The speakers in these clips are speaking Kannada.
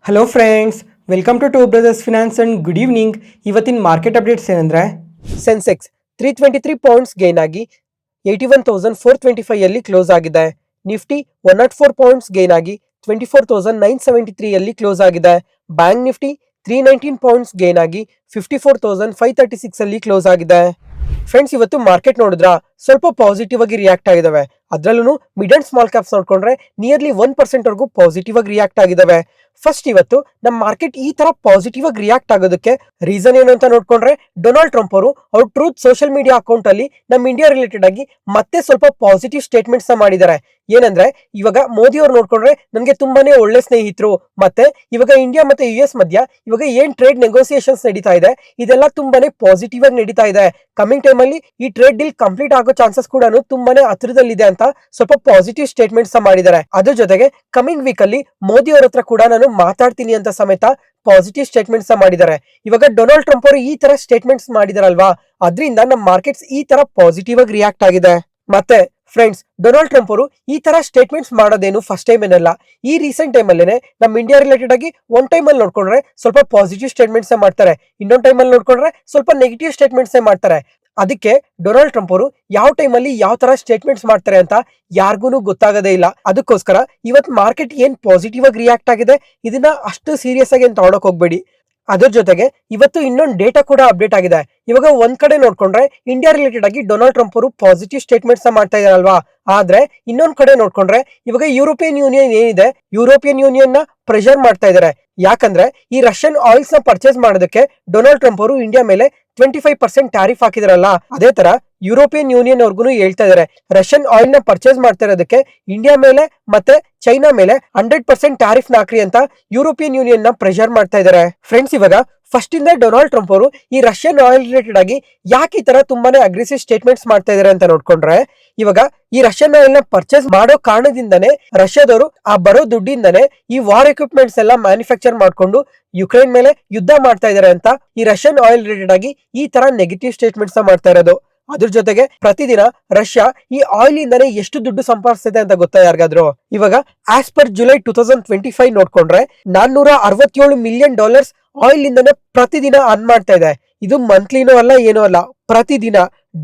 Hello friends, welcome to brothers finance and good evening. ಇವತ್ತಿನ ಮಾರ್ಕೆಟ್ ಅಪ್ಡೇಟ್ಸ್ ಏನಂದ್ರೆ ಸೆನ್ಸೆಕ್ಸ್ 323 ಪಾಯಿಂಟ್ಸ್ ಗೇನ್ ಆಗಿ 81,425 ಅಲ್ಲಿ ಕ್ಲೋಸ್ ಆಗಿದೆ. ನಿಫ್ಟಿ 104 ಪಾಯಿಂಟ್ಸ್ ಗೇನ್ ಆಗಿ 24,973 ಅಲ್ಲಿ ಕ್ಲೋಸ್ ಆಗಿದೆ. ಬ್ಯಾಂಕ್ ನಿಫ್ಟಿ 319 ಪಾಯಿಂಟ್ಸ್ ಗೇನ್ ಆಗಿ 54,536 ಅಲ್ಲಿ ಕ್ಲೋಸ್ ಆಗಿದೆ. ಫ್ರೆಂಡ್ಸ್, ಇವತ್ತು ಮಾರ್ಕೆಟ್ ನೋಡಿದ್ರ ಸ್ವಲ್ಪ ಪಾಸಿಟಿವ್ ಆಗಿ ರಿಯಾಕ್ಟ್ ಆಗಿದಾವೆ. ಅದ್ರಲ್ಲೂ ಮಿಡ್ ಅಂಡ್ ಸ್ಮಾಲ್ ಕ್ಯಾಪ್ಸ್ ನೋಡ್ಕೊಂಡ್ರೆ ನಿಯರ್ಲಿ 1% ವರೆಗೂ ಪಾಸಿಟಿವ್ ಆಗಿ ರಿಯಾಕ್ಟ್ ಆಗಿದಾವೆ. ಫಸ್ಟ್ ಇವತ್ತು ನಮ್ಮ ಮಾರ್ಕೆಟ್ ಈ ತರ ಪಾಸಿಟಿವ್ ಆಗಿ ರಿಯಾಕ್ಟ್ ಆಗೋದಕ್ಕೆ ರೀಸನ್ ಏನು ಅಂತ ನೋಡ್ಕೊಂಡ್ರೆ, ಡೊನಾಲ್ಡ್ ಟ್ರಂಪ್ ಅವರು ಅವ್ರ ಟ್ರೂತ್ ಸೋಷಿಯಲ್ ಮೀಡಿಯಾ ಅಕೌಂಟ್ ಅಲ್ಲಿ ನಮ್ಮ ಇಂಡಿಯಾ ರಿಲೇಟೆಡ್ ಆಗಿ ಮತ್ತೆ ಸ್ವಲ್ಪ ಪಾಸಿಟಿವ್ ಸ್ಟೇಟ್ಮೆಂಟ್ಸ್ ಮಾಡಿದ್ದಾರೆ. ಏನಂದ್ರೆ, ಇವಾಗ ಮೋದಿ ಅವ್ರು ನೋಡ್ಕೊಂಡ್ರೆ ನನ್ಗೆ ತುಂಬಾನೇ ಒಳ್ಳೆ ಸ್ನೇಹಿತರು, ಮತ್ತೆ ಇವಾಗ ಇಂಡಿಯಾ ಮತ್ತೆ US ಮಧ್ಯ ಇವಾಗ ಏನ್ ಟ್ರೇಡ್ ನೆಗೋಸಿಯೇಷನ್ಸ್ ನಡೀತಾ ಇದೆ ಇದೆಲ್ಲ ತುಂಬಾನೇ ಪಾಸಿಟಿವ್ ಆಗಿ ನಡೀತಾ ಇದೆ. ಕಮಿಂಗ್ ಟೈಮ್ ಅಲ್ಲಿ ಈ ಟ್ರೇಡ್ ಡೀಲ್ ಕಂಪ್ಲೀಟ್ ಆಗೋ ಚಾನ್ಸಸ್ ಕೂಡ ತುಂಬಾನೇ ಹತ್ರದಲ್ಲಿದೆ ಅಂತ ಸ್ವಲ್ಪ ಪಾಸಿಟಿವ್ ಸ್ಟೇಟ್ಮೆಂಟ್ಸ್ ಮಾಡಿದ್ದಾರೆ. ಅದ್ರ ಜೊತೆಗೆ ಕಮಿಂಗ್ ವೀಕ್ ಅಲ್ಲಿ ಮೋದಿ ಅವ್ರ ಹತ್ರ ಕೂಡ ನಾನು ಮಾತಾಡ್ತೀನಿ ಅಂತ ಸಮೇತ ಪಾಸಿಟಿವ್ ಸ್ಟೇಟ್ಮೆಂಟ್ಸ್ ಮಾಡಿದ್ದಾರೆ. ಇವಾಗ ಡೊನಾಲ್ಡ್ ಟ್ರಂಪ್ ಅವರು ಈ ತರ ಸ್ಟೇಟ್ಮೆಂಟ್ಸ್ ಮಾಡಿದಾರಲ್ವಾ, ಅದರಿಂದ ನಮ್ಮ ಮಾರ್ಕೆಟ್ಸ್ ಈ ತರ ಪಾಸಿಟಿವ್ ಆಗಿ ರಿಯಾಕ್ಟ್ ಆಗಿದೆ. ಮತ್ತೆ ಫ್ರೆಂಡ್ಸ್, ಡೊನಾಲ್ಡ್ ಟ್ರಂಪ್ ಅವರು ಈ ತರ ಸ್ಟೇಟ್ಮೆಂಟ್ಸ್ ಮಾಡೋದೇನು ಫಸ್ಟ್ ಟೈಮ್ ಏನಲ್ಲ. ಈ ರೀಸೆಂಟ್ ಟೈಮ್ ಅಲ್ಲೇನೆ ನಮ್ಮ ಇಂಡಿಯಾ ರಿಲೇಟೆಡ್ ಆಗಿ ಒನ್ ಟೈಮ್ ಅಲ್ಲಿ ನೋಡ್ಕೊಂಡ್ರೆ ಸ್ವಲ್ಪ ಪಾಸಿಟಿವ್ ಸ್ಟೇಟ್ಮೆಂಟ್ಸ್ ಮಾಡ್ತಾರೆ, ಇನ್ನೊಂದ್ ಟೈಮ್ ಅಲ್ಲಿ ನೋಡ್ಕೊಂಡ್ರೆ ಸ್ವಲ್ಪ ನೆಗೆಟಿವ್ ಸ್ಟೇಟ್ಮೆಂಟ್ಸ್ ಮಾಡ್ತಾರೆ. ಅದಕ್ಕೆ ಡೊನಾಲ್ಡ್ ಟ್ರಂಪ್ ಅವರು ಯಾವ ಟೈಮ್ ಅಲ್ಲಿ ಯಾವ ತರ ಸ್ಟೇಟ್ಮೆಂಟ್ಸ್ ಮಾಡ್ತಾರೆ ಅಂತ ಯಾರಿಗೂ ಗೊತ್ತಾಗದೇ ಇಲ್ಲ. ಅದಕ್ಕೋಸ್ಕರ ಇವತ್ತು ಮಾರ್ಕೆಟ್ ಏನ್ ಪಾಸಿಟಿವ್ ಆಗಿ ರಿಯಾಕ್ಟ್ ಆಗಿದೆ ಇದನ್ನ ಅಷ್ಟು ಸೀರಿಯಸ್ ಆಗಿ ಏನ್ ತಗೊಳಕ್ ಹೋಗ್ಬೇಡಿ. ಅದ್ರ ಜೊತೆಗೆ ಇವತ್ತು ಇನ್ನೊಂದು ಡೇಟಾ ಕೂಡ ಅಪ್ಡೇಟ್ ಆಗಿದೆ. ಇವಾಗ ಒಂದ್ ಕಡೆ ನೋಡ್ಕೊಂಡ್ರೆ ಇಂಡಿಯಾ ರಿಲೇಟೆಡ್ ಆಗಿ ಡೊನಾಲ್ಡ್ ಟ್ರಂಪ್ ಅವರು ಪಾಸಿಟಿವ್ ಸ್ಟೇಟ್ಮೆಂಟ್ಸ್ ಮಾಡ್ತಾ ಇದಾರಲ್ವಾ, ಆದ್ರೆ ಇನ್ನೊಂದ್ ಕಡೆ ನೋಡ್ಕೊಂಡ್ರೆ ಇವಾಗ ಯುರೋಪಿಯನ್ ಯೂನಿಯನ್ ಏನಿದೆ, ಯುರೋಪಿಯನ್ ಯೂನಿಯನ್ ನ ಪ್ರೆಷರ್ ಮಾಡ್ತಾ ಇದಾರೆ. ಯಾಕಂದ್ರೆ ಈ ರಷ್ಯನ್ ಆಯಿಲ್ಸ್ ನ ಪರ್ಚೇಸ್ ಮಾಡೋದಕ್ಕೆ ಡೊನಾಲ್ಡ್ ಟ್ರಂಪ್ ಅವರು ಇಂಡಿಯಾ ಮೇಲೆ 25% ಟ್ಯಾರಿಫ್ ಹಾಕಿದಾರಲ್ಲ, ಅದೇ ತರ ಯುರೋಪಿಯನ್ ಯೂನಿಯನ್ ಅವ್ರಿಗೂ ಹೇಳ್ತಾ ಇದಾರೆ ರಷ್ಯನ್ ಆಯಿಲ್ ನ ಪರ್ಚೇಸ್ ಮಾಡ್ತಾ ಇರೋದಕ್ಕೆ ಇಂಡಿಯಾ ಮೇಲೆ ಮತ್ತೆ ಚೈನಾ ಮೇಲೆ 100% ಟ್ಯಾರಿಫ್ ಹಾಕ್ರಿ ಅಂತ ಯುರೋಪಿಯನ್ ಯೂನಿಯನ್ ನ ಪ್ರೆಷರ್ ಮಾಡ್ತಾ ಇದಾರೆ. ಫ್ರೆಂಡ್ಸ್, ಇವಾಗ ಫಸ್ಟ್ ಇಂದ ಡೊನಾಲ್ಡ್ ಟ್ರಂಪ್ ಅವರು ಈ ರಷ್ಯನ್ ಆಯಿಲ್ ರಿಲೇಟೆಡ್ ಆಗಿ ಯಾಕೆ ಈ ತರ ತುಂಬಾನೇ ಅಗ್ರೆಸಿವ್ ಸ್ಟೇಟ್ಮೆಂಟ್ಸ್ ಮಾಡ್ತಾ ಇದಾರೆ ಅಂತ ನೋಡ್ಕೊಂಡ್ರೆ, ಇವಾಗ ಈ ರಷ್ಯನ್ ಆಯಿಲ್ ನ ಪರ್ಚೇಸ್ ಮಾಡೋ ಕಾರಣದಿಂದನೇ ರಷ್ಯಾದವರು ಆ ಬರೋ ದುಡ್ಡಿಂದನೇ ಈ ವಾರ್ ಎಕ್ವಿಪ್ಮೆಂಟ್ಸ್ ಎಲ್ಲ ಮ್ಯಾನುಫ್ಯಾಕ್ಚರ್ ಮಾಡ್ಕೊಂಡು ಯುಕ್ರೇನ್ ಮೇಲೆ ಯುದ್ಧ ಮಾಡ್ತಾ ಇದಾರೆ ಅಂತ ಈ ರಷ್ಯನ್ ಆಯಿಲ್ ರಿಲೇಟೆಡ್ ಆಗಿ ಈ ತರ ನೆಗೆಟಿವ್ ಸ್ಟೇಟ್ಮೆಂಟ್ಸ್ ಮಾಡ್ತಾ ಇರೋದು. ಅದ್ರ ಜೊತೆಗೆ ಪ್ರತಿದಿನ ರಷ್ಯಾ ಈ ಆಯಿಲ್ ಇಂದಾನೆ ಎಷ್ಟು ದುಡ್ಡು ಸಂಪಾದಿಸ್ತಿದೆ ಅಂತ ಗೊತ್ತಾ ಯಾರಿಗಾದ್ರು? ಇವಾಗ ಆಸ್ ಪರ್ ಜುಲೈ 2025 ನೋಡ್ಕೊಂಡ್ರೆ $467 ಮಿಲಿಯನ್ ಆಯಿಲ್ ಇಂದಾನೆ ಪ್ರತಿದಿನ ಅರ್ನ್ ಮಾಡ್ತಾ ಇದೆ. ಇದು ಮಂತ್ಲಿನೂ ಅಲ್ಲ ಏನೂ ಅಲ್ಲ, ಪ್ರತಿದಿನ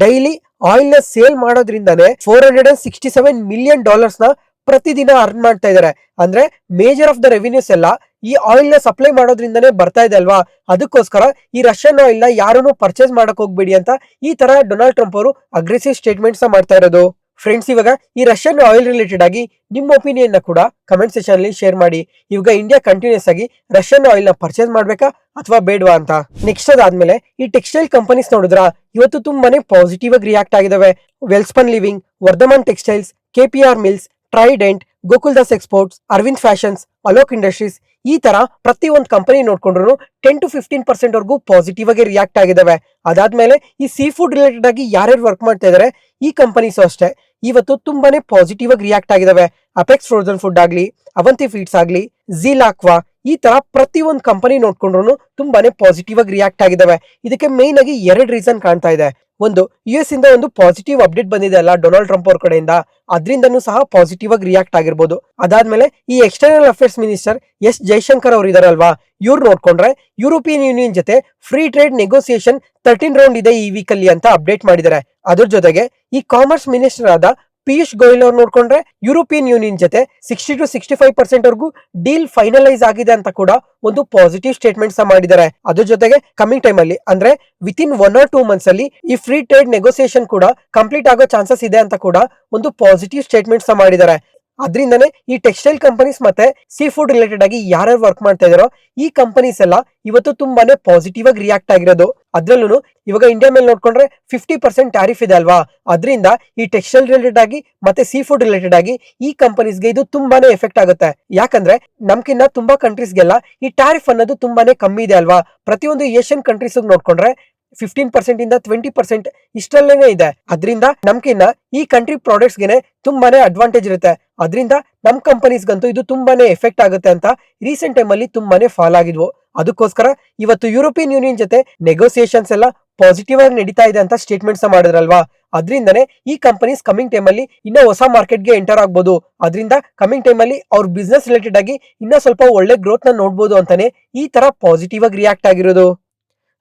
ಡೈಲಿ ಆಯಿಲ್ ನ ಸೇಲ್ ಮಾಡೋದ್ರಿಂದಾನೆ $467 ಮಿಲಿಯನ್ ನ ಪ್ರತಿದಿನ ಅರ್ನ್ ಮಾಡ್ತಾ ಇದಾರೆ. ಅಂದ್ರೆ ಮೇಜರ್ ಆಫ್ ದ ರೆವಿನ್ಯೂಸ್ ಎಲ್ಲ ಈ ಆಯಿಲ್ ನ ಸಪ್ಲೈ ಮಾಡೋದ್ರಿಂದಾನೇ ಬರ್ತಾ ಇದೆ ಅಲ್ವಾ. ಅದಕ್ಕೋಸ್ಕರ ಈ ರಷ್ಯನ್ ಆಯಿಲ್ ನ ಯಾರನ್ನು ಪರ್ಚೇಸ್ ಮಾಡಕ್ ಹೋಗ್ಬೇಡಿ ಅಂತ ಈ ತರ ಡೊನಾಲ್ಡ್ ಟ್ರಂಪ್ ಅವರು ಅಗ್ರೆಸಿವ್ ಸ್ಟೇಟ್ಮೆಂಟ್ಸ್ ಮಾಡ್ತಾ ಇರೋದು. ಫ್ರೆಂಡ್ಸ್, ಇವಾಗ ಈ ರಷ್ಯನ್ ಆಯಿಲ್ ರಿಲೇಟೆಡ್ ಆಗಿ ನಿಮ್ಮ ಒಪಿನಿಯನ್ ನ ಕೂಡ ಕಮೆಂಟ್ ಸೆಕ್ಷನ್ ಅಲ್ಲಿ ಶೇರ್ ಮಾಡಿ. ಇವಾಗ ಇಂಡಿಯಾ ಕಂಟಿನ್ಯೂಸ್ ಆಗಿ ರಷ್ಯನ್ ಆಯಿಲ್ ನ ಪರ್ಚೇಸ್ ಮಾಡ್ಬೇಕಾ ಅಥವಾ ಬೇಡವಾ ಅಂತ. ನೆಕ್ಸ್ಟ್ ಅದಾದ್ಮೇಲೆ ಈ ಟೆಕ್ಸ್ಟೈಲ್ ಕಂಪನೀಸ್ ನೋಡಿದ್ರ ಇವತ್ತು ತುಂಬಾನೇ ಪಾಸಿಟಿವ್ ಆಗಿ ರಿಯಾಕ್ಟ್ ಆಗಿದಾವೆ. Welspun living, Vardhman textiles, KPR mills, Trident, Gokaldas exports, Arvind fashions, Alok industries, ಈ ತರ ಪ್ರತಿ ಒಂದು ಕಂಪನಿ ನೋಡ್ಕೊಂಡ್ರು 10 to 15% ವರೆಗೂ ಪಾಸಿಟಿವ್ ಆಗಿ ರಿಯಾಕ್ಟ್ ಆಗಿದಾವೆ. ಅದಾದ್ಮೇಲೆ ಈ ಸೀ ಫುಡ್ ರಿಲೇಟೆಡ್ ಆಗಿ ಯಾರ್ಯಾರು ವರ್ಕ್ ಮಾಡ್ತಾ ಇದಾರೆ ಈ ಕಂಪನೀಸ್ ಅಷ್ಟೇ ಇವತ್ತು ತುಂಬಾನೇ ಪಾಸಿಟಿವ್ ಆಗಿ ರಿಯಾಕ್ಟ್ ಆಗಿದಾವೆ. ಅಪೆಕ್ಸ್ ಫ್ರೋಜನ್ ಫುಡ್ ಆಗ್ಲಿ, ಅವಂತಿ ಫೀಡ್ಸ್ ಆಗ್ಲಿ, ಝೀಲ್ ಆಕ್ವಾ, ಈ ತರ ಪ್ರತಿ ಒಂದು ಕಂಪನಿ ನೋಡ್ಕೊಂಡ್ರು ತುಂಬಾನೇ ಪಾಸಿಟಿವ್ ಆಗಿ ರಿಯಾಕ್ಟ್ ಆಗಿದಾವೆ. ಇದಕ್ಕೆ ಮೇನ್ ಆಗಿ 2 ರೀಸನ್ ಕಾಣ್ತಾ ಇದೆ. ಒಂದು, US ಇಂದ ಒಂದು ಪಾಸಿಟಿವ್ ಅಪ್ಡೇಟ್ ಬಂದಿದೆ ಅಲ್ಲ ಡೊನಾಲ್ಡ್ ಟ್ರಂಪ್ ಅವ್ರ ಕಡೆಯಿಂದ, ಅದರಿಂದನೂ ಸಹ ಪಾಸಿಟಿವ್ ಆಗಿ ರಿಯಾಕ್ಟ್ ಆಗಿರ್ಬೋದು. ಅದಾದ್ಮೇಲೆ ಈ external affairs minister S Jaishankar ಅವರು ಇದಾರಲ್ವಾ, ಇವ್ರು ನೋಡ್ಕೊಂಡ್ರೆ ಯುರೋಪಿಯನ್ ಯೂನಿಯನ್ ಜೊತೆ ಫ್ರೀ ಟ್ರೇಡ್ ನೆಗೋಸಿಯೇಷನ್ 13 ರೌಂಡ್ ಇದೆ ಈ ವೀಕ್ ಅಲ್ಲಿ ಅಂತ ಅಪ್ಡೇಟ್ ಮಾಡಿದ್ದಾರೆ. ಅದ್ರ ಜೊತೆಗೆ ಈ ಕಾಮರ್ಸ್ ಮಿನಿಸ್ಟರ್ ಆದ ಪಿಯೂಷ್ ಗೋಯಲ್ ಅವ್ರು ನೋಡ್ಕೊಂಡ್ರೆ ಯುರೋಪಿಯನ್ ಯೂನಿಯನ್ ಜೊತೆ 60 to 65% ವರೆಗೂ ಡೀಲ್ ಫೈನಲೈಸ್ ಆಗಿದೆ ಅಂತ ಕೂಡ ಒಂದು ಪಾಸಿಟಿವ್ ಸ್ಟೇಟ್ಮೆಂಟ್ಸ್ ಮಾಡಿದ್ದಾರೆ. ಅದ್ರ ಜೊತೆಗೆ ಕಮಿಂಗ್ ಟೈಮ್ ಅಲ್ಲಿ ಅಂದ್ರೆ ವಿತಿನ್ 1 or 2 ಮಂತ್ಸ್ ಅಲ್ಲಿ ಈ ಫ್ರೀ ಟ್ರೇಡ್ ನೆಗೋಸಿಯೇಷನ್ ಕೂಡ ಕಂಪ್ಲೀಟ್ ಆಗೋ ಚಾನ್ಸಸ್ ಇದೆ ಅಂತ ಕೂಡ ಒಂದು ಪಾಸಿಟಿವ್ ಸ್ಟೇಟ್ಮೆಂಟ್ಸ್ ಮಾಡಿದ್ದಾರೆ. ಅದ್ರಿಂದನೇ ಈ ಟೆಕ್ಸ್ಟೈಲ್ ಕಂಪನೀಸ್ ಮತ್ತೆ ಸೀ ಫುಡ್ ರಿಲೇಟೆಡ್ ಆಗಿ ಯಾರ್ಯಾರು ವರ್ಕ್ ಮಾಡ್ತಾ ಇದಾರೋ ಈ ಕಂಪನೀಸ್ ಎಲ್ಲ ಇವತ್ತು ತುಂಬಾನೇ ಪಾಸಿಟಿವ್ ಆಗಿ ರಿಯಾಕ್ಟ್ ಆಗಿರೋದು. ಅದ್ರಲ್ಲೂ ಇವಾಗ ಇಂಡಿಯಾ ಮೇಲೆ ನೋಡ್ಕೊಂಡ್ರೆ 50% ಟ್ಯಾರಿಫ್ ಇದೆ ಅಲ್ವಾ, ಅದರಿಂದ ಈ ಟೆಕ್ಸ್ಟೈಲ್ ರಿಲೇಟೆಡ್ ಆಗಿ ಮತ್ತೆ ಸೀ ಫುಡ್ ರಿಲೇಟೆಡ್ ಆಗಿ ಈ ಕಂಪನೀಸ್ಗೆ ಇದು ತುಂಬಾನೇ ಎಫೆಕ್ಟ್ ಆಗುತ್ತೆ. ಯಾಕಂದ್ರೆ ನಮ್ಕಿನ್ನ ತುಂಬಾ ಕಂಟ್ರೀಸ್ಗೆಲ್ಲ ಈ ಟ್ಯಾರಿಫ್ ಅನ್ನೋದು ತುಂಬಾನೇ ಕಮ್ಮಿ ಇದೆ ಅಲ್ವಾ. ಪ್ರತಿಯೊಂದು ಏಷ್ಯನ್ ಕಂಟ್ರೀಸ್ ನೋಡ್ಕೊಂಡ್ರೆ 15% ಇಂದ 20% ಇಷ್ಟರಲ್ಲೇನೆ ಇದೆ. ಅದರಿಂದ ನಮ್ಕಿನ್ನ ಈ ಕಂಟ್ರಿ ಪ್ರಾಡಕ್ಟ್ಸ್ ಗೆನೆ ತುಂಬಾನೇ ಅಡ್ವಾಂಟೇಜ್ ಇರುತ್ತೆ. ಅದರಿಂದ ನಮ್ ಕಂಪನೀಸ್ಗಂತೂ ಇದು ತುಂಬಾನೇ ಎಫೆಕ್ಟ್ ಆಗುತ್ತೆ ಅಂತ ರೀಸೆಂಟ್ ಟೈಮ್ ಅಲ್ಲಿ ತುಂಬಾನೇ ಫಾಲ್ ಆಗಿದ್ವು. ಅದಕ್ಕೋಸ್ಕರ ಇವತ್ತು ಯುರೋಪಿಯನ್ ಯೂನಿಯನ್ ಜೊತೆ ನೆಗೋಸಿಯೇಷನ್ಸ್ ಎಲ್ಲ ಪಾಸಿಟಿವ್ ಆಗಿ ನಡೀತಾ ಇದೆ ಅಂತ ಸ್ಟೇಟ್ಮೆಂಟ್ಸ್ ಮಾಡಿದ್ರಲ್ವಾ, ಅದರಿಂದನೇ ಈ ಕಂಪನೀಸ್ ಕಮಿಂಗ್ ಟೈಮ್ ಅಲ್ಲಿ ಇನ್ನ ಹೊಸ ಮಾರ್ಕೆಟ್ಗೆ ಎಂಟರ್ ಆಗ್ಬೋದು. ಅದರಿಂದ ಕಮಿಂಗ್ ಟೈಮ್ ಅಲ್ಲಿ ಅವ್ರ ಬಿಸ್ನೆಸ್ ರಿಲೇಟೆಡ್ ಆಗಿ ಇನ್ನ ಸ್ವಲ್ಪ ಒಳ್ಳೆ ಗ್ರೋತ್ ನ ನೋಡ್ಬೋದು ಅಂತಾನೆ ಈ ತರ ಪಾಸಿಟಿವ್ ಆಗಿ ರಿಯಾಕ್ಟ್ ಆಗಿರೋದು.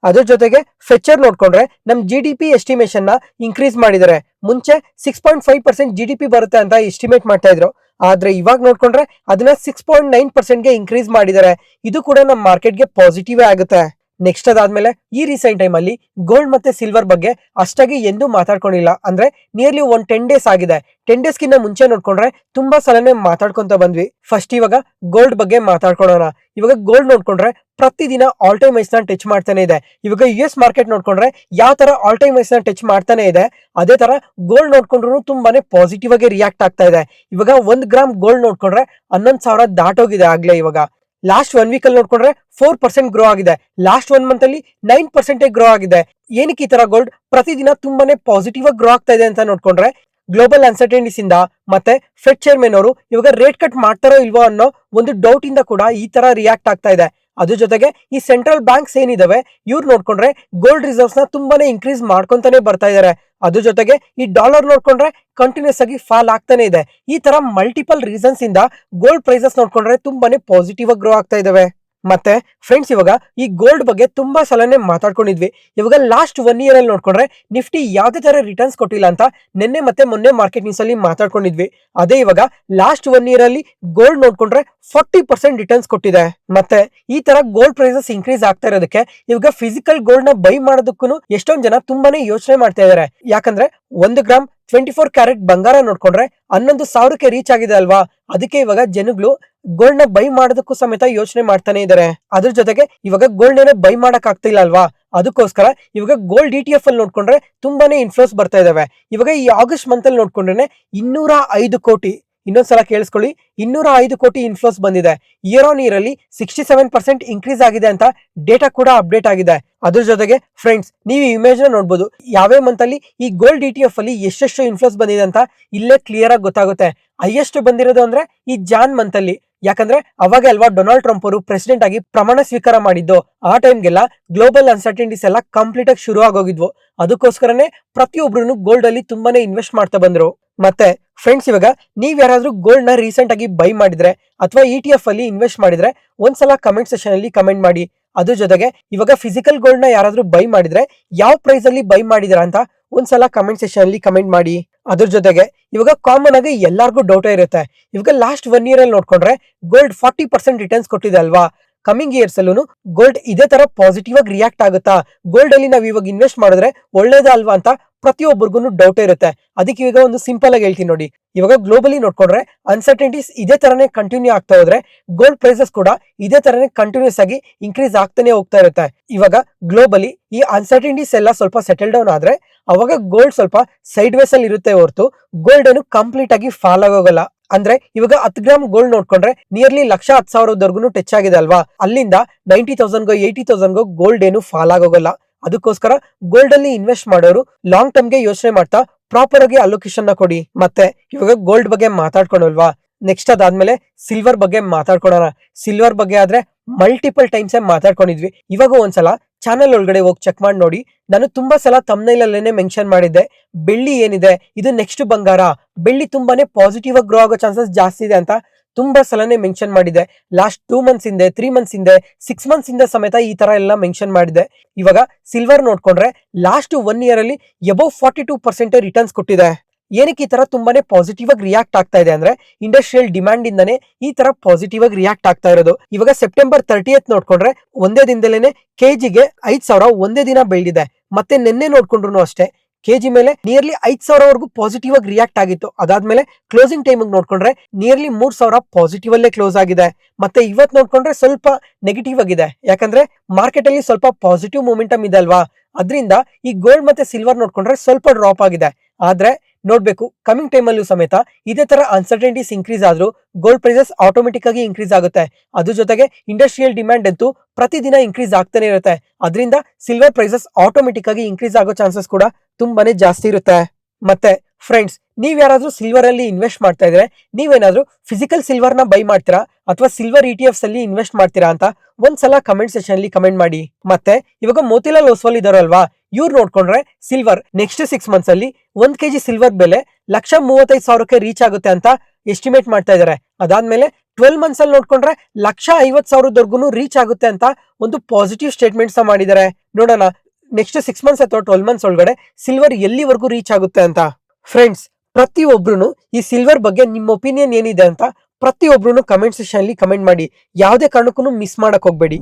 ಅದ್ರ ಜೊತೆಗೆ ಫೆಚರ್ ನೋಡ್ಕೊಂಡ್ರೆ ನಮ್ GDP ಎಸ್ಟಿಮೇಷನ್ ನ ಇನ್ಕ್ರೀಸ್ ಮಾಡಿದ್ದಾರೆ. ಮುಂಚೆ 6.5% GDP ಬರುತ್ತೆ ಅಂತ ಎಸ್ಟಿಮೇಟ್ ಮಾಡ್ತಾ ಇದ್ರು. ಆದ್ರೆ ಇವಾಗ ನೋಡ್ಕೊಂಡ್ರೆ ಅದನ್ನ 6.9% ಗೆ ಇನ್ಕ್ರೀಸ್ ಮಾಡಿದ್ದಾರೆ. ಇದು ಕೂಡ ನಮ್ಮ ಮಾರ್ಕೆಟ್ಗೆ ಪಾಸಿಟಿವ್ ಆಗುತ್ತೆ. ನೆಕ್ಸ್ಟ್ ಅದಾದ್ಮೇಲೆ ಈ ರೀಸೆಂಟ್ ಟೈಮ್ ಅಲ್ಲಿ ಗೋಲ್ಡ್ ಮತ್ತೆ ಸಿಲ್ವರ್ ಬಗ್ಗೆ ಅಷ್ಟಾಗಿ ಎಂದೂ ಮಾತಾಡ್ಕೊಂಡಿಲ್ಲ. ಅಂದ್ರೆ ನಿಯರ್ಲಿ 10 ಡೇಸ್ ಆಗಿದೆ. 10 ಡೇಸ್ ಗಿನ್ನ ಮುಂಚೆ ನೋಡ್ಕೊಂಡ್ರೆ ತುಂಬಾ ಸಲನೇ ಮಾತಾಡ್ಕೊಂತ ಬಂದ್ವಿ. ಫಸ್ಟ್ ಇವಾಗ ಗೋಲ್ಡ್ ಬಗ್ಗೆ ಮಾತಾಡ್ಕೊಳ್ಳೋಣ. ಇವಾಗ ಗೋಲ್ಡ್ ನೋಡ್ಕೊಂಡ್ರೆ ಪ್ರತಿದಿನ ಆಲ್ ಟೈಮ್ ಹೈಸ್ ನ ಟಚ್ ಮಾಡ್ತಾನೆ ಇದೆ. ಇವಾಗ US ಮಾರ್ಕೆಟ್ ನೋಡ್ಕೊಂಡ್ರೆ ಯಾವ ತರ ಆಲ್ ಟೈಮ್ ಹೈಸ್ ನ ಟಚ್ ಮಾಡ್ತಾನೆ ಇದೆ, ಅದೇ ತರ ಗೋಲ್ಡ್ ನೋಡ್ಕೊಂಡ್ರು ತುಂಬಾನೇ ಪಾಸಿಟಿವ್ ಆಗಿ ರಿಯಾಕ್ಟ್ ಆಗ್ತಾ ಇದೆ. ಇವಾಗ 1 ಗ್ರಾಮ್ ಗೋಲ್ಡ್ ನೋಡ್ಕೊಂಡ್ರೆ 11,000 ದಾಟೋಗಿದೆ ಆಗ್ಲೇ. ಇವಾಗ ಲಾಸ್ಟ್ 1 ವೀಕ್ ಅಲ್ಲಿ ನೋಡ್ಕೊಂಡ್ರೆ 4% ಗ್ರೋ ಆಗಿದೆ. ಲಾಸ್ಟ್ 1 ಮಂತ್ ಅಲ್ಲಿ 9% ಗ್ರೋ ಆಗಿದೆ. ಏನಕ್ಕೆ ಈ ತರ ಗೋಲ್ಡ್ ಪ್ರತಿದಿನ ತುಂಬಾನೇ ಪಾಸಿಟಿವ್ ಆಗಿ ಗ್ರೋ ಆಗ್ತಾ ಇದೆ ಅಂತ ನೋಡ್ಕೊಂಡ್ರೆ ಗ್ಲೋಬಲ್ ಅನ್ಸರ್ಟನಿಟೀಸ್ ಇಂದ ಮತ್ತೆ ಫೆಡ್ ಚೇರ್ಮನ್ ಅವರು ಇವಾಗ ರೇಟ್ ಕಟ್ ಮಾಡ್ತಾರೋ ಇಲ್ವೋ ಅನ್ನೋ ಒಂದು ಡೌಟ್ ಇಂದ ಕೂಡ ಈ ತರ ರಿಯಾಕ್ಟ್ ಆಗ್ತಾ ಇದೆ. ಅದ್ರ ಜೊತೆಗೆ ಈ ಸೆಂಟ್ರಲ್ ಬ್ಯಾಂಕ್ಸ್ ಏನಿದಾವೆ ಇವ್ರು ನೋಡ್ಕೊಂಡ್ರೆ ಗೋಲ್ಡ್ ರಿಸರ್ವ್ಸ್ ನ ತುಂಬಾನೇ ಇನ್ಕ್ರೀಸ್ ಮಾಡ್ಕೊಂತಾನೆ ಬರ್ತಾ ಇದಾರೆ. ಅದ್ರ ಜೊತೆಗೆ ಈ ಡಾಲರ್ ನೋಡ್ಕೊಂಡ್ರೆ ಕಂಟಿನ್ಯೂಸ್ ಆಗಿ ಫಾಲ್ ಆಗ್ತಾನೆ ಇದೆ. ಈ ತರ ಮಲ್ಟಿಪಲ್ ರೀಸನ್ಸ್ ಇಂದ ಗೋಲ್ಡ್ ಪ್ರೈಸಸ್ ನೋಡ್ಕೊಂಡ್ರೆ ತುಂಬಾನೇ ಪಾಸಿಟಿವ್ ಆಗಿ ಗ್ರೋ ಆಗ್ತಾ ಇದಾವೆ. ಮತ್ತೆ ಫ್ರೆಂಡ್ಸ್ ಇವಾಗ ಈ ಗೋಲ್ಡ್ ಬಗ್ಗೆ ತುಂಬಾ ಸಲನೇ ಮಾತಾಡ್ಕೊಂಡಿದ್ವಿ. ಇವಾಗ ಲಾಸ್ಟ್ 1 ಇಯರ್ ಅಲ್ಲಿ ನೋಡ್ಕೊಂಡ್ರೆ ನಿಫ್ಟಿ ಯಾವ್ದೇ ತರ ರಿಟರ್ನ್ಸ್ ಕೊಟ್ಟಿಲ್ಲ ಅಂತ ನಿನ್ನೆ ಮತ್ತೆ ಮೊನ್ನೆ ಮಾರ್ಕೆಟ್ ನ್ಯೂಸ್ ಅಲ್ಲಿ ಮಾತಾಡ್ಕೊಂಡಿದ್ವಿ. ಅದೇ ಇವಾಗ ಲಾಸ್ಟ್ 1 ಇಯರ್ ಅಲ್ಲಿ ಗೋಲ್ಡ್ ನೋಡ್ಕೊಂಡ್ರೆ 40% ರಿಟರ್ನ್ಸ್ ಕೊಟ್ಟಿದೆ. ಮತ್ತೆ ಈ ತರ ಗೋಲ್ಡ್ ಪ್ರೈಸಸ್ ಇನ್ಕ್ರೀಸ್ ಆಗ್ತಾ ಇರೋದಕ್ಕೆ ಇವಾಗ ಫಿಸಿಕಲ್ ಗೋಲ್ಡ್ ನ ಬೈ ಮಾಡೋದಕ್ಕೂ ಎಷ್ಟೊಂದ್ ಜನ ತುಂಬಾನೇ ಯೋಚನೆ ಮಾಡ್ತಾ ಇದಾರೆ. ಯಾಕಂದ್ರೆ 1 ಗ್ರಾಮ್ 24 ಕ್ಯಾರೆಟ್ ಬಂಗಾರ ನೋಡ್ಕೊಂಡ್ರೆ 11,000ಕ್ಕೆ ರೀಚ್ ಆಗಿದೆ ಅಲ್ವಾ. ಅದಕ್ಕೆ ಇವಾಗ ಜನಗಳು ಗೋಲ್ಡ್ ನ ಬೈ ಮಾಡೋದಕ್ಕೂ ಸಮೇತ ಯೋಚನೆ ಮಾಡ್ತಾನೆ ಇದಾರೆ. ಅದ್ರ ಜೊತೆಗೆ ಇವಾಗ ಗೋಲ್ಡ್ ನ ಬೈ ಮಾಡಕ್ ಆಗ್ತಿಲ್ಲ ಅಲ್ವಾ, ಅದಕ್ಕೋಸ್ಕರ ಇವಾಗ ಗೋಲ್ಡ್ ETF ಅಲ್ಲಿ ನೋಡ್ಕೊಂಡ್ರೆ ತುಂಬಾನೇ ಇನ್ಫ್ಲೋಸ್ ಬರ್ತಾ ಇದಾವೆ. ಇವಾಗ ಈ ಆಗಸ್ಟ್ ಮಂತ್ ಅಲ್ಲಿ ನೋಡ್ಕೊಂಡ್ರೆ 205 ಕೋಟಿ, ಇನ್ನೊಂದ್ಸಲ ಕೇಳಿಸ್ಕೊಳ್ಳಿ, 205 ಕೋಟಿ ಇನ್ಫ್ಲೋಸ್ ಬಂದಿದೆ. ಇಯರ್ ಆನ್ ಇಯರ್ ಅಲ್ಲಿ 67% ಇನ್ಕ್ರೀಸ್ ಆಗಿದೆ ಅಂತ ಡೇಟಾ ಕೂಡ ಅಪ್ಡೇಟ್ ಆಗಿದೆ. ಅದ್ರ ಜೊತೆಗೆ ಫ್ರೆಂಡ್ಸ್ ನೀವು ಇಮೇಜ್ ನ ನೋಡ್ಬೋದು, ಯಾವ್ಯಾವ ಮಂತ್ ಅಲ್ಲಿ ಈ ಗೋಲ್ಡ್ ETF ಅಲ್ಲಿ ಎಷ್ಟೆಷ್ಟು ಇನ್ಫ್ಲೋಸ್ ಬಂದಿದೆ ಅಂತ ಇಲ್ಲೇ ಕ್ಲಿಯರ್ ಆಗಿ ಗೊತ್ತಾಗುತ್ತೆ. ಹೈಯೆಸ್ಟ್ ಬಂದಿರೋದು ಅಂದ್ರೆ ಈ ಜಾನ್ ಮಂತ್ ಅಲ್ಲಿ. ಯಾಕಂದ್ರೆ ಅವಾಗ ಅಲ್ವಾ ಡೊನಾಲ್ಡ್ ಟ್ರಂಪ್ ಅವರು ಪ್ರೆಸಿಡೆಂಟ್ ಆಗಿ ಪ್ರಮಾಣ ಸ್ವೀಕಾರ ಮಾಡಿದ್ದು. ಆ ಟೈಮ್ಗೆಲ್ಲ ಗ್ಲೋಬಲ್ ಅನ್ಸರ್ಟನಿಟೀಸ್ ಎಲ್ಲ ಕಂಪ್ಲೀಟ್ ಆಗಿ ಶುರು ಆಗೋಗಿದ್ವು. ಅದಕ್ಕೋಸ್ಕರನೇ ಪ್ರತಿಯೊಬ್ರು ಗೋಲ್ಡ್ ಅಲ್ಲಿ ತುಂಬಾನೇ ಇನ್ವೆಸ್ಟ್ ಮಾಡ್ತಾ ಬಂದ್ರು. ಮತ್ತೆ ಫ್ರೆಂಡ್ಸ್ ಇವಾಗ ನೀವ್ ಯಾರಾದ್ರೂ ಗೋಲ್ಡ್ ನ ರೀಸೆಂಟ್ ಆಗಿ ಬೈ ಮಾಡಿದ್ರೆ ಅಥವಾ ETF ಅಲ್ಲಿ ಇನ್ವೆಸ್ಟ್ ಮಾಡಿದ್ರೆ ಒಂದ್ಸಲ ಕಮೆಂಟ್ ಸೆಷನ್ ಅಲ್ಲಿ ಕಮೆಂಟ್ ಮಾಡಿ. ಅದ್ರ ಜೊತೆಗೆ ಇವಾಗ ಫಿಸಿಕಲ್ ಗೋಲ್ಡ್ ನ ಯಾರಾದ್ರೂ ಬೈ ಮಾಡಿದ್ರೆ ಯಾವ ಪ್ರೈಸ್ ಅಲ್ಲಿ ಬೈ ಮಾಡಿದಿರಾ ಅಂತ ಒಂದ್ಸಲ ಕಮೆಂಟ್ ಸೆಷನ್ ಅಲ್ಲಿ ಕಮೆಂಟ್ ಮಾಡಿ. ಅದ್ರ ಜೊತೆಗೆ ಇವಾಗ ಕಾಮನ್ ಆಗಿ ಎಲ್ಲಾರ್ಗು ಡೌಟ್ ಇರುತ್ತೆ, ಇವಾಗ ಲಾಸ್ಟ್ 1 ಇಯರ್ ಅಲ್ಲಿ ನೋಡ್ಕೊಂಡ್ರೆ ಗೋಲ್ಡ್ 40% ರಿಟರ್ನ್ಸ್ ಕೊಟ್ಟಿದೆ ಅಲ್ವಾ. ಕಮಿಂಗ್ ಇಯರ್ಸ್ ಅಲ್ಲೂ ಗೋಲ್ಡ್ ಇದೇ ತರ ಪಾಸಿಟಿವ್ ಆಗಿ ರಿಯಾಕ್ಟ್ ಆಗುತ್ತಾ, ಗೋಲ್ಡ್ ಅಲ್ಲಿ ನಾವ್ ಇವಾಗ ಇನ್ವೆಸ್ಟ್ ಮಾಡಿದ್ರೆ ಒಳ್ಳೇದ ಅಲ್ವಾ ಅಂತ ಪ್ರತಿಯೊಬ್ಬರಿಗೂ ಡೌಟ್ ಇರುತ್ತೆ. ಅದಕ್ಕೆ ಇವಾಗ ಒಂದು ಸಿಂಪಲ್ ಆಗಿ ಹೇಳ್ತೀನಿ ನೋಡಿ. ಇವಾಗ ಗ್ಲೋಬಲಿ ನೋಡ್ಕೊಂಡ್ರೆ ಅನ್ಸರ್ಟನಿಟೀಸ್ ಇದೇ ತರನೇ ಕಂಟಿನ್ಯೂ ಆಗ್ತಾ ಹೋದ್ರೆ ಗೋಲ್ಡ್ ಪ್ರೈಸಸ್ ಕೂಡ ಇದೇ ತರನೇ ಕಂಟಿನ್ಯೂಸ್ ಆಗಿ ಇನ್ಕ್ರೀಸ್ ಆಗ್ತಾನೆ ಹೋಗ್ತಾ ಇರುತ್ತೆ. ಇವಾಗ ಗ್ಲೋಬಲಿ ಈ ಅನ್ಸರ್ಟನಿಟೀಸ್ ಎಲ್ಲ ಸ್ವಲ್ಪ ಸೆಟಲ್ ಡೌನ್ ಆದ್ರೆ ಅವಾಗ ಗೋಲ್ಡ್ ಸ್ವಲ್ಪ ಸೈಡ್ ವೇಸ್ ಅಲ್ಲಿ ಇರುತ್ತೆ ಹೊರತು ಗೋಲ್ಡ್ ಏನು ಕಂಪ್ಲೀಟ್ ಆಗಿ ಫಾಲ್ ಆಗೋಗಲ್ಲ. ಅಂದ್ರೆ ಇವಾಗ 10 ಗ್ರಾಮ್ ಗೋಲ್ಡ್ ನೋಡ್ಕೊಂಡ್ರೆ ನಿಯರ್ಲಿ 1,10,000 ಟಚ್ ಆಗಿದೆ ಅಲ್ವಾ. ಅಲ್ಲಿಂದ 90,000ಗೋ 80,000ಗೋ ಗೋಲ್ಡ್ ಏನು ಫಾಲ್ ಆಗೋಗಲ್ಲ. ಅದಕ್ಕೋಸ್ಕರ ಗೋಲ್ಡ್ ಅಲ್ಲಿ ಇನ್ವೆಸ್ಟ್ ಮಾಡೋರು ಲಾಂಗ್ ಟರ್ಮ್ ಗೆ ಯೋಚನೆ ಮಾಡ್ತಾ ಪ್ರಾಪರ್ ಆಗಿ ಅಲೋಕೇಶನ್ ನ ಕೊಡಿ. ಮತ್ತೆ ಇವಾಗ ಗೋಲ್ಡ್ ಬಗ್ಗೆ ಮಾತಾಡ್ಕೊಂಡಲ್ವಾ, ನೆಕ್ಸ್ಟ್ ಅದಾದ್ಮೇಲೆ ಸಿಲ್ವರ್ ಬಗ್ಗೆ ಮಾತಾಡ್ಕೊಳ್ಳೋಣ. ಸಿಲ್ವರ್ ಬಗ್ಗೆ ಆದ್ರೆ ಮಲ್ಟಿಪಲ್ ಟೈಮ್ಸ್ ಮಾತಾಡ್ಕೊಂಡಿದ್ವಿ. ಇವಾಗ ಒಂದ್ಸಲ ಚಾನೆಲ್ ಒಳಗಡೆ ಹೋಗಿ ಚೆಕ್ ಮಾಡಿ ನೋಡಿ. ನಾನು ತುಂಬಾ ಸಲ ತಮ್ನೈಲ್ ಅಲ್ಲೇನೆ ಮೆನ್ಷನ್ ಮಾಡಿದ್ದೆ, ಬೆಳ್ಳಿ ಏನಿದೆ ಇದು ನೆಕ್ಸ್ಟ್ ಬಂಗಾರ, ಬೆಳ್ಳಿ ತುಂಬಾನೇ ಪಾಸಿಟಿವ್ ಆಗಿ ಗ್ರೋ ಆಗೋ ಚಾನ್ಸಸ್ ಜಾಸ್ತಿ ಇದೆ ಅಂತ ತುಂಬಾ ಸಲನೇ ಮೆನ್ಷನ್ ಮಾಡಿದೆ. ಲಾಸ್ಟ್ 2 ಮಂತ್ಸ್ ಹಿಂದೆ, 3 ಮಂತ್ಸ್ ಹಿಂದೆ, 6 ಮಂತ್ಸ್ ಹಿಂದೆ ಸಮೇತ ಈ ತರ ಎಲ್ಲ ಮೆನ್ಷನ್ ಮಾಡಿದೆ. ಇವಾಗ ಸಿಲ್ವರ್ ನೋಡ್ಕೊಂಡ್ರೆ ಲಾಸ್ಟ್ 1 ಇಯರ್ ಅಲ್ಲಿ ಎಬವ್ 42% ರಿಟರ್ನ್ಸ್ ಕೊಟ್ಟಿದೆ. ಏನಕ್ಕೆ ಈ ತರ ತುಂಬಾನೇ ಪಾಸಿಟಿವ್ ಆಗಿ ರಿಯಾಕ್ಟ್ ಆಗ್ತಾ ಇದೆ ಅಂದ್ರೆ ಇಂಡಸ್ಟ್ರಿಯಲ್ ಡಿಮ್ಯಾಂಡ್ ಇಂದಾನೆ ಈ ತರ ಪಾಸಿಟಿವ್ ಆಗಿ ರಿಯಾಕ್ಟ್ ಆಗ್ತಾ ಇರೋದು. ಇವಾಗ ಸೆಪ್ಟೆಂಬರ್ 30th ನೋಡ್ಕೊಂಡ್ರೆ ಒಂದೇ ದಿನದಲ್ಲೇನೆ ಕೆಜಿಗೆ 5,000 ಒಂದೇ ದಿನ ಬೆಳೆದಿದೆ. ಮತ್ತೆ ನಿನ್ನೆ ನೋಡ್ಕೊಂಡ್ರು ಅಷ್ಟೇ ಕೆಜಿ ಮೇಲೆ ನಿಯರ್ಲಿ 5,000 ವರೆಗೂ ಪಾಸಿಟಿವ್ ಆಗಿ ರಿಯಾಕ್ಟ್ ಆಗಿತ್ತು. ಅದಾದ್ಮೇಲೆ ಕ್ಲೋಸಿಂಗ್ ಟೈಮ್ ನೋಡ್ಕೊಂಡ್ರೆ ನಿಯರ್ಲಿ 3,000 ಪಾಸಿಟಿವ್ ಅಲ್ಲೇ ಕ್ಲೋಸ್ ಆಗಿದೆ. ಮತ್ತೆ ಇವತ್ ನೋಡ್ಕೊಂಡ್ರೆ ಸ್ವಲ್ಪ ನೆಗೆಟಿವ್ ಆಗಿದೆ. ಯಾಕಂದ್ರೆ ಮಾರ್ಕೆಟ್ ಅಲ್ಲಿ ಸ್ವಲ್ಪ ಪಾಸಿಟಿವ್ ಮೂಮೆಂಟಮ್ ಇದೆ ಅಲ್ವಾ, ಅದರಿಂದ ಈ ಗೋಲ್ಡ್ ಮತ್ತೆ ಸಿಲ್ವರ್ ನೋಡ್ಕೊಂಡ್ರೆ ಸ್ವಲ್ಪ ಡ್ರಾಪ್ ಆಗಿದೆ. ಆದ್ರೆ ನೋಡ್ಬೇಕು ಕಮಿಂಗ್ ಟೈಮ್ ಅಲ್ಲೂ ಸಮೇತ ಇದೇ ತರ ಅನ್ಸರ್ಟನಿಟೀಸ್ ಇನ್ಕ್ರೀಸ್ ಆದ್ರೂ ಗೋಲ್ಡ್ ಪ್ರೈಸಸ್ ಆಟೋಮೆಟಿಕ್ ಆಗಿ ಇನ್ಕ್ರೀಸ್ ಆಗುತ್ತೆ. ಅದ್ರ ಜೊತೆಗೆ ಇಂಡಸ್ಟ್ರಿಯಲ್ ಡಿಮ್ಯಾಂಡ್ ಅಂತೂ ಪ್ರತಿದಿನ ಇನ್ಕ್ರೀಸ್ ಆಗ್ತಾನೆ ಇರುತ್ತೆ. ಅದರಿಂದ ಸಿಲ್ವರ್ ಪ್ರೈಸಸ್ ಆಟೋಮೆಟಿಕ್ ಆಗಿ ಇನ್ಕ್ರೀಸ್ ಆಗೋ ಚಾನ್ಸಸ್ ಕೂಡ ತುಂಬಾನೇ ಜಾಸ್ತಿ ಇರುತ್ತೆ. ಮತ್ತೆ ಫ್ರೆಂಡ್ಸ್ ನೀವ್ ಯಾರಾದ್ರೂ ಸಿಲ್ವರ್ ಅಲ್ಲಿ ಇನ್ವೆಸ್ಟ್ ಮಾಡ್ತಾ ಇದ್ರೆ ನೀವೇನಾದ್ರೂ ಫಿಸಿಕಲ್ ಸಿಲ್ವರ್ ನ ಬೈ ಮಾಡ್ತೀರಾ ಅಥವಾ ಸಿಲ್ವರ್ ETFs ಅಲ್ಲಿ ಇನ್ವೆಸ್ಟ್ ಮಾಡ್ತೀರಾ ಅಂತ ಒಂದ್ಸಲ ಕಮೆಂಟ್ ಸೆಷನ್ ಅಲ್ಲಿ ಕಮೆಂಟ್ ಮಾಡಿ. ಮತ್ತೆ ಇವಾಗ ಮೋತಿಲಾಲ್ ಓಸ್ವಾಲ್ ಇದಾರಲ್ವಾ, ಇವ್ರು ನೋಡ್ಕೊಂಡ್ರೆ ಸಿಲ್ವರ್ ನೆಕ್ಸ್ಟ್ 6 ಮಂತ್ಸ್ ಅಲ್ಲಿ 1 kg ಸಿಲ್ವರ್ ಬೆಲೆ 1,35,000ಕ್ಕೆ ರೀಚ್ ಆಗುತ್ತೆ ಅಂತ ಎಸ್ಟಿಮೇಟ್ ಮಾಡ್ತಾ ಇದ್ದಾರೆ. ಅದಾದ್ಮೇಲೆ 12 ಮಂತ್ಸ್ ಅಲ್ಲಿ ನೋಡ್ಕೊಂಡ್ರೆ 1,50,000 ರೀಚ್ ಆಗುತ್ತೆ ಅಂತ ಒಂದು ಪಾಸಿಟಿವ್ ಸ್ಟೇಟ್ಮೆಂಟ್ಸ್ ಮಾಡಿದ್ದಾರೆ. ನೋಡೋಣ ನೆಕ್ಸ್ಟ್ 6 ಮಂತ್ಸ್ ಅಥವಾ 12 ಮಂತ್ಸ್ ಒಳಗಡೆ ಸಿಲ್ವರ್ ಎಲ್ಲಿವರೆಗೂ ರೀಚ್ ಆಗುತ್ತೆ ಅಂತ. ಫ್ರೆಂಡ್ಸ್, ಪ್ರತಿಯೊಬ್ರು ಈ ಸಿಲ್ವರ್ ಬಗ್ಗೆ ನಿಮ್ಮ ಒಪಿನಿಯನ್ ಏನಿದೆ ಅಂತ ಪ್ರತಿಯೊಬ್ರು ಕಮೆಂಟ್ ಸೆಕ್ಷನ್ ಅಲ್ಲಿ ಕಮೆಂಟ್ ಮಾಡಿ. ಯಾವುದೇ ಕಾರಣಕ್ಕೂ ಮಿಸ್ ಮಾಡಕ್ ಹೋಗ್ಬೇಡಿ.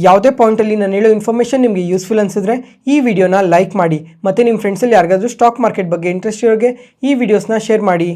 ಯಾವುದೇ ಪಾಯಿಂಟ್ ಅಲ್ಲಿ ನಾನು ಹೇಳೋ ಇನ್ಫಾರ್ಮೇಶನ್ ನಿಮಗೆ ಯೂಸ್ಫುಲ್ ಅನ್ಸಿದ್ರೆ ಈ ವಿಡಿಯೋನ ಲೈಕ್ ಮಾಡಿ, ಮತ್ತೆ ನಿಮ್ಮ ಫ್ರೆಂಡ್ಸ್ ಅಲ್ಲಿ ಯಾರಿಗಾದ್ರೂ ಸ್ಟಾಕ್ ಮಾರ್ಕೆಟ್ ಬಗ್ಗೆ ಇಂಟ್ರೆಸ್ಟ್ ಇರೋರಿಗೆ ಈ ವಿಡಿಯೋಸ್ನ ಶೇರ್ ಮಾಡಿ.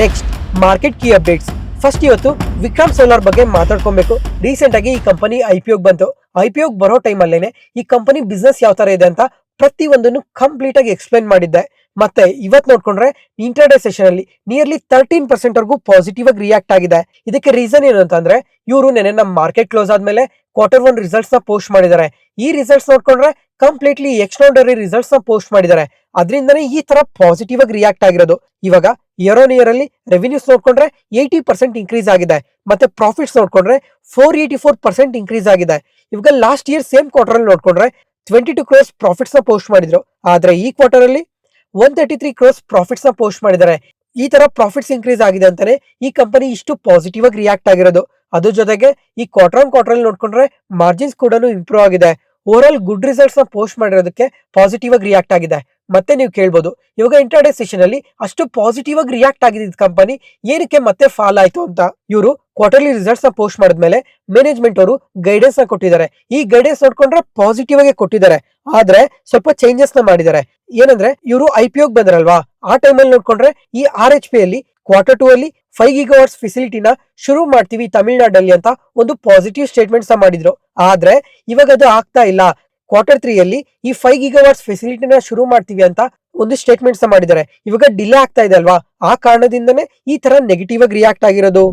Next market key updates. First ಇವತ್ತು ವಿಕ್ರಮ್ ಸೋಲಾರ್ ಬಗ್ಗೆ ಮಾತಾಡ್ಕೊಬೇಕು. ರೀಸೆಂಟ್ ಆಗಿ ಈ ಕಂಪನಿ IPO ಬಂತು. IPO ಬರೋ ಟೈಮ್ ಅಲ್ಲೇನೆ ಈ ಕಂಪನಿ ಬಿಸ್ನೆಸ್ ಯಾವ ತರ ಇದೆ ಅಂತ ಪ್ರತಿ ಒಂದನ್ನು ಕಂಪ್ಲೀಟ್ ಆಗಿ ಎಕ್ಸ್ಪ್ಲೈನ್ ಮಾಡಿದ್ದೆ. ಮತ್ತೆ ಇವತ್ ನೋಡ್ಕೊಂಡ್ರೆ ಇಂಟರ್ಡೇ ಸೆಷನ್ ಅಲ್ಲಿ ನಿಯರ್ಲಿ 13% ವರೆಗೂ ಪಾಸಿಟಿವ್ ಆಗಿ ರಿಯಾಕ್ಟ್ ಆಗಿದೆ. ಇದಕ್ಕೆ ರೀಸನ್ ಏನು ಅಂತಂದ್ರೆ ಇವರು ನೆನೆ ನಮ್ಮ ಮಾರ್ಕೆಟ್ ಕ್ಲೋಸ್ ಆದ್ಮೇಲೆ Q1 ರಿಸಲ್ಟ್ಸ್ ನ ಪೋಸ್ಟ್ ಮಾಡಿದ್ದಾರೆ. ಈ ರಿಸಲ್ಟ್ಸ್ ನೋಡ್ಕೊಂಡ್ರೆ ಕಂಪ್ಲೀಟ್ಲಿ ಎಕ್ಸ್ಟ್ರಾರ್ಡಿನರಿ ರಿಸಲ್ಟ್ಸ್ ನ ಪೋಸ್ಟ್ ಮಾಡಿದ್ದಾರೆ. ಅದರಿಂದನೇ ಈ ತರ ಪಾಸಿಟಿವ್ ಆಗಿ ರಿಯಾಕ್ಟ್ ಆಗಿರೋದು. ಇವಾಗ ಇಯರ್ ಆನ್ ಇಯರ್ ಅಲ್ಲಿ ರೆವಿನ್ಯೂಸ್ ನೋಡ್ಕೊಂಡ್ರೆ 80% ಇನ್ಕ್ರೀಸ್ ಆಗಿದೆ. ಮತ್ತೆ ಪ್ರಾಫಿಟ್ಸ್ ನೋಡ್ಕೊಂಡ್ರೆ 484% ಇನ್ಕ್ರೀಸ್ ಆಗಿದೆ. ಇವಾಗ ಲಾಸ್ಟ್ ಇಯರ್ ಸೇಮ್ ಕ್ವಾರ್ಟರ್ ಅಲ್ಲಿ ನೋಡ್ಕೊಂಡ್ರೆ 22 crores ಪ್ರಾಫಿಟ್ಸ್ ನ ಪೋಸ್ಟ್ ಮಾಡಿದ್ರು. ಆದ್ರೆ ಈ ಕ್ವಾರ್ಟರ್ ಅಲ್ಲಿ 133 crores ಪ್ರಾಫಿಟ್ಸ್ ನ ಪೋಸ್ಟ್ ಮಾಡಿದ್ದಾರೆ. ಈ ತರ ಪ್ರಾಫಿಟ್ಸ್ ಇನ್ಕ್ರೀಸ್ ಆಗಿದೆ ಅಂತಾನೆ ಈ ಕಂಪನಿ ಇಷ್ಟು ಪಾಸಿಟಿವ್ ಆಗಿ ರಿಯಾಕ್ಟ್ ಆಗಿರೋದು. ಅದ್ರ ಜೊತೆಗೆ ಈ ಕ್ವಾರ್ಟರ್ ಅಲ್ಲಿ ನೋಡ್ಕೊಂಡ್ರೆ ಮಾರ್ಜಿನ್ಸ್ ಕೂಡ ಇಂಪ್ರೂವ್ ಆಗಿದೆ. ಓವರ್ ಆಲ್ ಗುಡ್ ರಿಸಲ್ಟ್ಸ್ ನ ಪೋಸ್ಟ್ ಮಾಡಿರೋದಕ್ಕೆ ಪಾಸಿಟಿವ್ ಆಗಿ ರಿಯಾಕ್ಟ್ ಆಗಿದೆ. ಮತ್ತೆ ನೀವು ಕೇಳ್ಬೋದು, ಇವಾಗ ಇಂಟರ್ಡೇ ಸೆಷನ್ ಅಲ್ಲಿ ಅಷ್ಟು ಪಾಸಿಟಿವ್ ಆಗಿ ರಿಯಾಕ್ಟ್ ಆಗಿದೆ ಕಂಪನಿ ಏನಕ್ಕೆ ಮತ್ತೆ ಫಾಲ್ ಆಯ್ತು ಅಂತ. ಇವರು ಕ್ವಾರ್ಟರ್ಲಿ ರಿಸಲ್ಟ್ಸ್ ನ ಪೋಸ್ಟ್ ಮಾಡಿದ್ಮೇಲೆ ಮ್ಯಾನೇಜ್ಮೆಂಟ್ ಅವರು ಗೈಡೆನ್ಸ್ ನ ಕೊಟ್ಟಿದ್ದಾರೆ. ಈ ಗೈಡೆನ್ಸ್ ನೋಡ್ಕೊಂಡ್ರೆ ಪಾಸಿಟಿವ್ ಆಗಿ ಕೊಟ್ಟಿದ್ದಾರೆ, ಆದ್ರೆ ಸ್ವಲ್ಪ ಚೇಂಜಸ್ ನ ಮಾಡಿದ್ದಾರೆ. ಏನಂದ್ರೆ ಇವರು IPO ಬಂದ್ರಲ್ವಾ, ಆ ಟೈಮ್ ಅಲ್ಲಿ ನೋಡ್ಕೊಂಡ್ರೆ ಈ RHP ಅಲ್ಲಿ Q2 ಅಲ್ಲಿ 5 GW ಫೆಸಿಲಿಟಿನ ಶುರು ಮಾಡ್ತೀವಿ ತಮಿಳ್ನಾಡಲ್ಲಿ ಅಂತ ಒಂದು ಪಾಸಿಟಿವ್ ಸ್ಟೇಟ್ಮೆಂಟ್ಸ್ ಮಾಡಿದ್ರು. ಆದ್ರೆ ಇವಾಗ ಅದು ಆಗ್ತಾ ಇಲ್ಲ. Q3 ಅಲ್ಲಿ ಈ 5 GW ಫೆಸಿಲಿಟಿನ ಶುರು ಮಾಡ್ತೀವಿ ಅಂತ ಒಂದು ಸ್ಟೇಟ್ಮೆಂಟ್ಸ್ ಮಾಡಿದ್ದಾರೆ. ಇವಾಗ ಡಿಲೇ ಆಗ್ತಾ ಇದೆ ಅಲ್ವಾ, ಆ ಕಾರಣದಿಂದನೇ ಈ ತರ ನೆಗೆಟಿವ್ ಆಗಿ ರಿಯಾಕ್ಟ್ ಆಗಿರೋದು.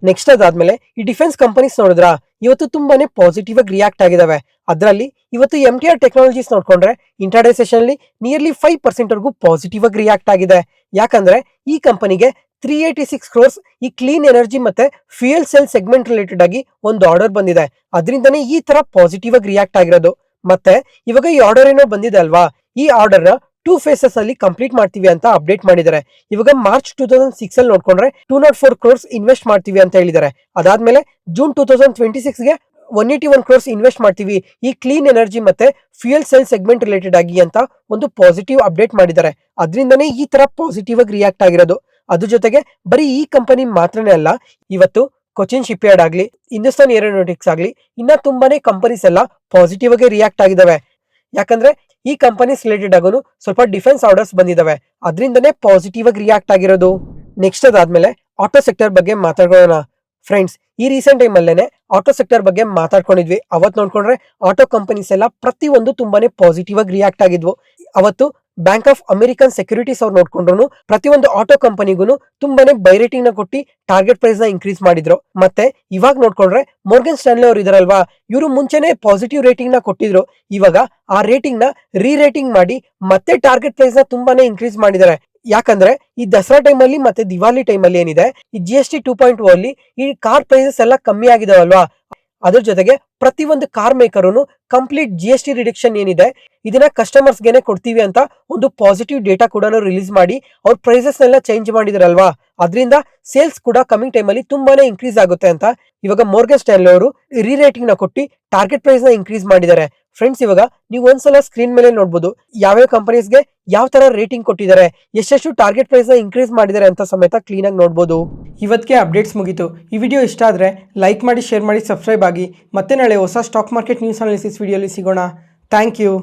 ನೆಕ್ಸ್ಟ್ ಅದಾದ್ಮೇಲೆ ಈ ಡಿಫೆನ್ಸ್ ಕಂಪನೀಸ್ ನೋಡಿದ್ರ ಇವತ್ತು ತುಂಬಾನೇ ಪಾಸಿಟಿವ್ ಆಗಿ ರಿಯಾಕ್ಟ್ ಆಗಿದಾವೆ. ಅದರಲ್ಲಿ ಇವತ್ತು MTR ಟೆಕ್ನಾಲಜೀಸ್ ನೋಡ್ಕೊಂಡ್ರೆ ಇಂಟರ್ಡೇ ಸೆಷನ್ ಅಲ್ಲಿ ನಿಯರ್ಲಿ 5% ವರೆಗೂ ಪಾಸಿಟಿವ್ ಆಗಿ ರಿಯಾಕ್ಟ್ ಆಗಿದೆ. ಯಾಕಂದ್ರೆ ಈ ಕಂಪನಿಗೆ 386 crores ಈ ಕ್ಲೀನ್ ಎನರ್ಜಿ ಮತ್ತೆ ಫ್ಯೂಯಲ್ ಸೆಲ್ ಸೆಗ್ಮೆಂಟ್ ರಿಲೇಟೆಡ್ ಆಗಿ ಒಂದು ಆರ್ಡರ್ ಬಂದಿದೆ. ಅದರಿಂದನೇ ಈ ತರ ಪಾಸಿಟಿವ್ ಆಗಿ ರಿಯಾಕ್ಟ್ ಆಗಿರೋದು. ಮತ್ತೆ ಇವಾಗ ಈ ಆರ್ಡರ್ ಏನೋ ಬಂದಿದೆ ಅಲ್ವಾ, ಈ ಆರ್ಡರ್ ನ 2 phases ಅಲ್ಲಿ ಕಂಪ್ಲೀಟ್ ಮಾಡ್ತೀವಿ ಅಂತ ಅಪ್ಡೇಟ್ ಮಾಡಿದ್ದಾರೆ. ಇವಾಗ ಮಾರ್ಚ್ 2006 ಅಲ್ಲಿ ನೋಡ್ಕೊಂಡ್ರೆ 204 crores ಇನ್ವೆಸ್ಟ್ ಮಾಡ್ತೀವಿ ಅಂತ ಹೇಳಿದ್ದಾರೆ. ಅದಾದ್ಮೇಲೆ ಜೂನ್ 2026 ಗೆ 181 crores ಇನ್ವೆಸ್ಟ್ ಮಾಡ್ತೀವಿ ಈ ಕ್ಲೀನ್ ಎನರ್ಜಿ ಮತ್ತೆ ಫ್ಯೂಯಲ್ ಸೆಲ್ ಸೆಗ್ಮೆಂಟ್ ರಿಲೇಟೆಡ್ ಆಗಿ ಅಂತ ಒಂದು ಪಾಸಿಟಿವ್ ಅಪ್ಡೇಟ್ ಮಾಡಿದ್ದಾರೆ. ಅದರಿಂದನೇ ಈ ತರ ಪಾಸಿಟಿವ್ ಆಗಿ ರಿಯಾಕ್ಟ್ ಆಗಿರೋದು. ಅದ್ರ ಜೊತೆಗೆ ಬರೀ ಈ ಕಂಪನಿ ಮಾತ್ರನೇ ಅಲ್ಲ, ಇವತ್ತು ಕೊಚಿನ್ ಶಿಪ್ ಯಾರ್ಡ್ ಆಗ್ಲಿ, ಹಿಂದೂಸ್ತಾನ್ ಏರೋನಾಟಿಕ್ಸ್ ಆಗ್ಲಿ, ಇನ್ನ ತುಂಬಾನೇ ಕಂಪನೀಸ್ ಎಲ್ಲ ಪಾಸಿಟಿವ್ ಆಗಿ ರಿಯಾಕ್ಟ್ ಆಗಿದಾವೆ. ಯಾಕಂದ್ರೆ ಈ ಕಂಪನೀಸ್ ರಿಲೇಟೆಡ್ ಆಗೋನು ಸ್ವಲ್ಪ ಡಿಫೆನ್ಸ್ ಆರ್ಡರ್ಸ್ ಬಂದಿದಾವೆ. ಅದರಿಂದನೇ ಪಾಸಿಟಿವ್ ಆಗಿ ರಿಯಾಕ್ಟ್ ಆಗಿರೋದು. ನೆಕ್ಸ್ಟ್ ಅದಾದ್ಮೇಲೆ ಆಟೋ ಸೆಕ್ಟರ್ ಬಗ್ಗೆ ಮಾತಾಡೋಣ. ಫ್ರೆಂಡ್ಸ್, ಈ ರೀಸೆಂಟ್ ಟೈಮ್ ಅಲ್ಲೇನೆ ಆಟೋ ಸೆಕ್ಟರ್ ಬಗ್ಗೆ ಮಾತಾಡ್ಕೊಂಡಿದ್ವಿ. ಅವತ್ತು ನೋಡ್ಕೊಂಡ್ರೆ ಆಟೋ ಕಂಪನೀಸ್ ಎಲ್ಲ ಪ್ರತಿಯೊಂದು ತುಂಬಾನೇ ಪಾಸಿಟಿವ್ ಆಗಿ ರಿಯಾಕ್ಟ್ ಆಗಿದ್ವು. ಅವತ್ತು ಬ್ಯಾಂಕ್ ಆಫ್ ಅಮೆರಿಕನ್ ಸೆಕ್ಯೂರಿಟೀಸ್ ಅವ್ರು ನೋಡ್ಕೊಂಡ್ರು ಪ್ರತಿಯೊಂದು ಆಟೋ ಕಂಪನಿಗೂ ತುಂಬಾನೇ ಬೈ ರೇಟಿಂಗ್ ನ ಕೊಟ್ಟು ಟಾರ್ಗೆಟ್ ಪ್ರೈಸ್ ನ ಇನ್ಕ್ರೀಸ್ ಮಾಡಿದ್ರು. ಮತ್ತೆ ಇವಾಗ ನೋಡ್ಕೊಂಡ್ರೆ ಮೋರ್ಗನ್ ಸ್ಟ್ಯಾನ್ಲಿ ಅವ್ರು ಇದಾರಲ್ವಾ, ಇವರು ಮುಂಚೆನೆ ಪಾಸಿಟಿವ್ ರೇಟಿಂಗ್ ನ ಕೊಟ್ಟಿದ್ರು. ಇವಾಗ ಆ ರೇಟಿಂಗ್ ನ ರೀರೇಟಿಂಗ್ ಮಾಡಿ ಮತ್ತೆ ಟಾರ್ಗೆಟ್ ಪ್ರೈಸ್ ನ ತುಂಬಾನೇ ಇನ್ಕ್ರೀಸ್ ಮಾಡಿದ್ದಾರೆ. ಯಾಕಂದ್ರೆ ಈ ದಸರಾ ಟೈಮ್ ಅಲ್ಲಿ ಮತ್ತೆ ದಿವಾಲಿ ಟೈಮ್ ಅಲ್ಲಿ ಏನಿದೆ ಈ GST 2.0 ಅಲ್ಲಿ ಈ ಕಾರ್ ಪ್ರೈಸಸ್ ಎಲ್ಲ ಕಮ್ಮಿ ಆಗಿದಾವಲ್ವಾ, ಅದ್ರ ಜೊತೆಗೆ ಪ್ರತಿಯೊಂದು ಕಾರ್ ಮೇಕರ್ನು ಕಂಪ್ಲೀಟ್ GST ರಿಡಕ್ಷನ್ ಏನಿದೆ ಇದನ್ನ ಕಸ್ಟಮರ್ಸ್ ಗೆನೆ ಕೊಡ್ತೀವಿ ಅಂತ ಒಂದು ಪಾಸಿಟಿವ್ ಡೇಟಾ ಕೂಡ ರಿಲೀಸ್ ಮಾಡಿ ಅವ್ರ ಪ್ರೈಸಸ್ ಎಲ್ಲ ಚೇಂಜ್ ಮಾಡಿದಾರಲ್ವಾ, ಅದರಿಂದ ಸೇಲ್ಸ್ ಕೂಡ ಕಮಿಂಗ್ ಟೈಮ್ ಅಲ್ಲಿ ತುಂಬಾನೇ ಇನ್ಕ್ರೀಸ್ ಆಗುತ್ತೆ ಅಂತ ಇವಾಗ ಮೋರ್ಗನ್ ಸ್ಟ್ಯಾನ್ಲಿ ಅವರು ರೀರೇಟಿಂಗ್ ನ ಕೊಟ್ಟು ಟಾರ್ಗೆಟ್ ಪ್ರೈಸ್ ನ ಇನ್ಕ್ರೀಸ್ ಮಾಡಿದ್ದಾರೆ. ಫ್ರೆಂಡ್ಸ್, ಇವಾಗ ನೀವು ಒಂದ್ಸಲ ಸ್ಕ್ರೀನ್ ಮೇಲೆ ನೋಡ್ಬೋದು ಯಾವ್ಯಾವ ಕಂಪನೀಸ್ಗೆ ಯಾವ ತರ ರೇಟಿಂಗ್ ಕೊಟ್ಟಿದ್ದಾರೆ, ಎಷ್ಟೆಷ್ಟು ಟಾರ್ಗೆಟ್ ಪ್ರೈಸ್ ನ ಇನ್ಕ್ರೀಸ್ ಮಾಡಿದ್ದಾರೆ ಅಂತ ಸಮೇತ ಕ್ಲೀನ್ ಆಗಿ ನೋಡ್ಬೋದು. ಇವತ್ತಿಗೆ ಅಪ್ಡೇಟ್ಸ್ ಮುಗೀತು. ಈ ವಿಡಿಯೋ ಇಷ್ಟ ಆದ್ರೆ ಲೈಕ್ ಮಾಡಿ, ಶೇರ್ ಮಾಡಿ, ಸಬ್ಸ್ಕ್ರೈಬ್ ಆಗಿ. ಮತ್ತೆ ನಾಳೆ ಹೊಸ ಸ್ಟಾಕ್ ಮಾರ್ಕೆಟ್ ನ್ಯೂಸ್ ಅನಾಲಿಸಿಸ್ ವಿಡಿಯೋಲಿ ಸಿಗೋಣ. Thank you.